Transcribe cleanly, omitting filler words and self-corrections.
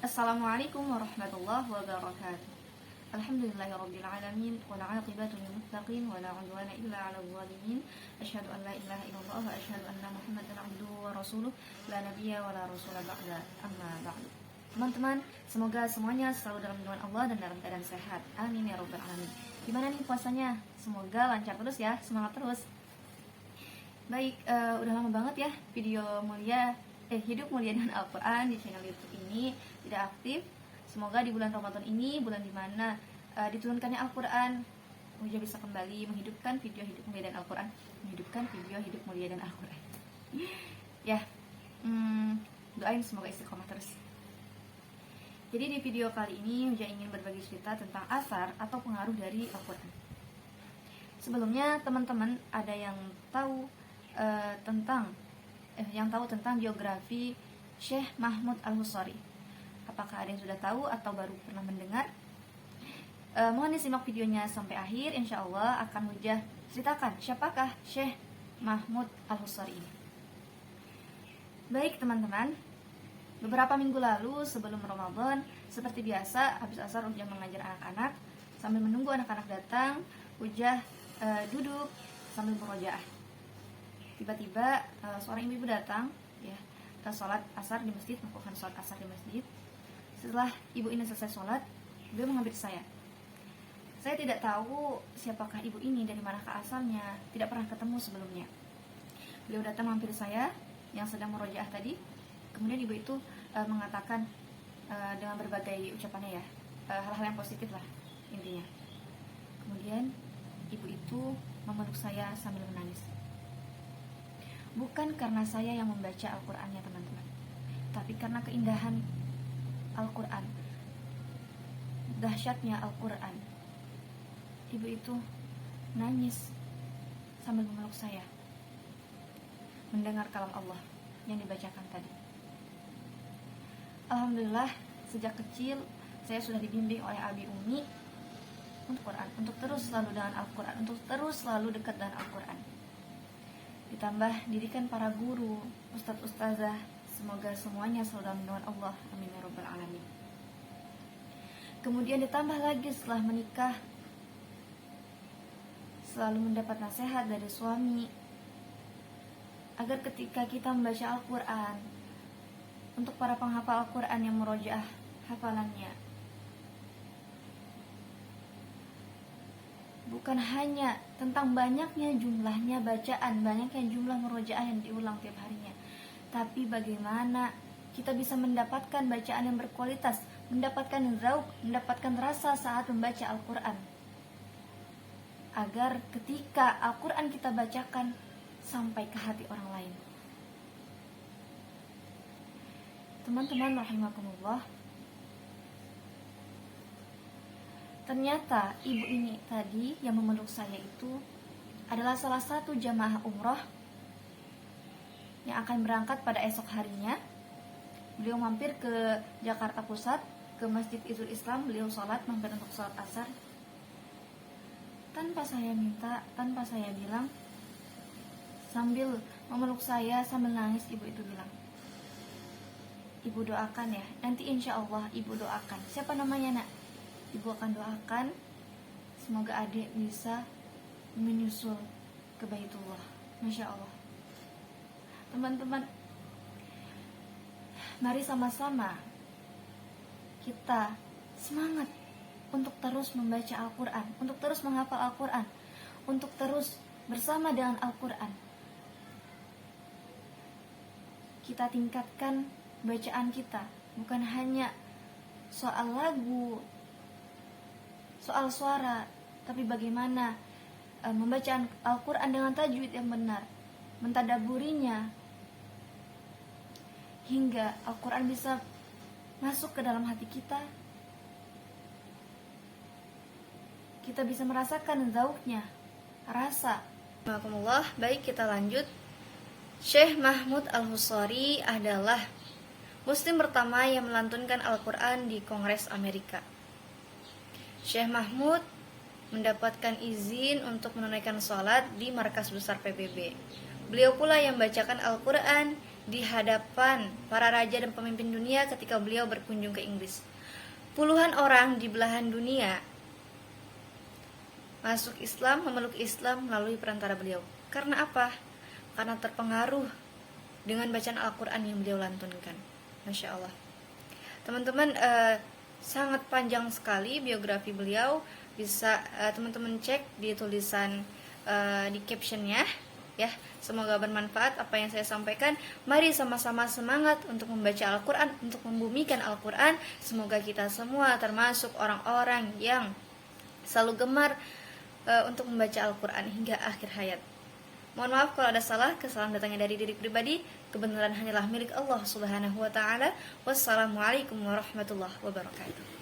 Assalamualaikum warahmatullahi wabarakatuh. Alhamdulillahirabbil alamin wal 'aqibatu lil muttaqin wa la 'udwana illa 'alal zalimin. Asyhadu an la ilaha illallah wa asyhadu anna Muhammadan 'abduhu wa rasuluh la nabiyya wa la rasula ba'da. Amma ba'du. Teman-teman, semoga semuanya selalu dalam lindungan Allah dan dalam keadaan sehat. Amin ya rabbal alamin. Gimana nih puasanya? Semoga lancar terus ya, semangat terus. Baik, udah lama banget ya video hidup mulia dengan Al-Quran di channel YouTube ini tidak aktif. Semoga di bulan Ramadan ini, bulan dimana diturunkannya Al-Quran, Uja bisa kembali menghidupkan video hidup mulia dan Al-Quran, Ya, doain semoga istiqomah terus. Jadi di video kali ini Uja ingin berbagi cerita tentang asar atau pengaruh dari Al-Quran. Sebelumnya teman-teman ada yang tahu tentang biografi Syekh Mahmud Al-Husari? Apakah ada yang sudah tahu atau baru pernah mendengar? Mohon disimak videonya sampai akhir. Insya Allah akan Hujah ceritakan siapakah Syekh Mahmud Al-Husari ini. Baik teman-teman, beberapa minggu lalu sebelum Ramadan, seperti biasa habis asar Hujah mengajar anak-anak. Sambil menunggu anak-anak datang, Hujah duduk sambil murojaah. Tiba-tiba seorang ibu-ibu datang ya, sholat asar di masjid, melakukan sholat asar di masjid. Setelah ibu ini selesai sholat, beliau menghampiri saya. Saya tidak tahu siapakah ibu ini, dari manakah asalnya, tidak pernah ketemu sebelumnya. Beliau datang menghampiri saya yang sedang murojaah tadi. Kemudian ibu itu mengatakan dengan berbagai ucapannya ya, hal-hal yang positif lah intinya. Kemudian ibu itu memeluk saya sambil menangis. Bukan karena saya yang membaca Al-Qurannya teman-teman, tapi karena keindahan Al-Quran, dahsyatnya Al-Quran. Ibu itu nangis sambil memeluk saya, mendengar kalam Allah yang dibacakan tadi. Alhamdulillah, sejak kecil saya sudah dibimbing oleh Abi Umi untuk Quran, untuk terus selalu dengan Al-Quran, untuk terus selalu dekat dengan Al-Quran. Ditambah didikan para guru, ustadz ustazah, semoga semuanya selalu dalam lindungan Allah. Amin ya rabbal alamin. Kemudian ditambah lagi setelah menikah, selalu mendapat nasihat dari suami agar ketika kita membaca Al-Quran, untuk para penghafal Al-Quran yang murojaah hafalannya, bukan hanya tentang banyaknya jumlahnya bacaan, banyaknya jumlah murojaah yang diulang tiap harinya, tapi bagaimana kita bisa mendapatkan bacaan yang berkualitas, mendapatkan zauq, mendapatkan rasa saat membaca Al-Quran, agar ketika Al-Quran kita bacakan sampai ke hati orang lain. Teman-teman rahimakumullah, ternyata ibu ini tadi yang memeluk saya itu adalah salah satu jamaah umroh yang akan berangkat pada esok harinya. Beliau mampir ke Jakarta Pusat, ke Masjid Izul Islam. Beliau sholat, mampir untuk sholat asar. Tanpa saya minta, tanpa saya bilang, sambil memeluk saya, sambil nangis, ibu itu bilang, ibu doakan ya, nanti insya Allah ibu doakan. Siapa namanya nak? Ibu akan doakan semoga adik bisa menyusul ke Baitullah. Masya Allah. Teman-teman, mari sama-sama kita semangat untuk terus membaca Al-Quran, untuk terus menghafal Al-Quran, untuk terus bersama dengan Al-Quran. Kita tingkatkan bacaan kita, bukan hanya soal lagu, soal suara, tapi bagaimana membaca Al-Quran dengan tajwid yang benar, mentadaburinya, hingga Al-Quran bisa masuk ke dalam hati kita. Kita bisa merasakan zauqnya, rasa. Alhamdulillah, baik kita lanjut. Syekh Mahmud Al-Husari adalah Muslim pertama yang melantunkan Al-Quran di Kongres Amerika. Syekh Mahmud mendapatkan izin untuk menunaikan sholat di markas besar PBB. Beliau pula yang membacakan Al-Quran di hadapan para raja dan pemimpin dunia ketika beliau berkunjung ke Inggris. Puluhan orang di belahan dunia masuk Islam, memeluk Islam melalui perantara beliau. Karena apa? Karena terpengaruh dengan bacaan Al-Quran yang beliau lantunkan. Masya Allah. Teman-teman, sangat panjang sekali biografi beliau. Bisa teman-teman cek di tulisan di captionnya ya. Semoga bermanfaat apa yang saya sampaikan. Mari sama-sama semangat untuk membaca Al-Quran, untuk membumikan Al-Quran. Semoga kita semua termasuk orang-orang yang selalu gemar untuk membaca Al-Quran hingga akhir hayat. Mohon maaf kalau ada salah, kesalahan datangnya dari diri pribadi. Kebenaran hanyalah milik Allah Subhanahu wa ta'ala. Wassalamualaikum warahmatullahi wabarakatuh.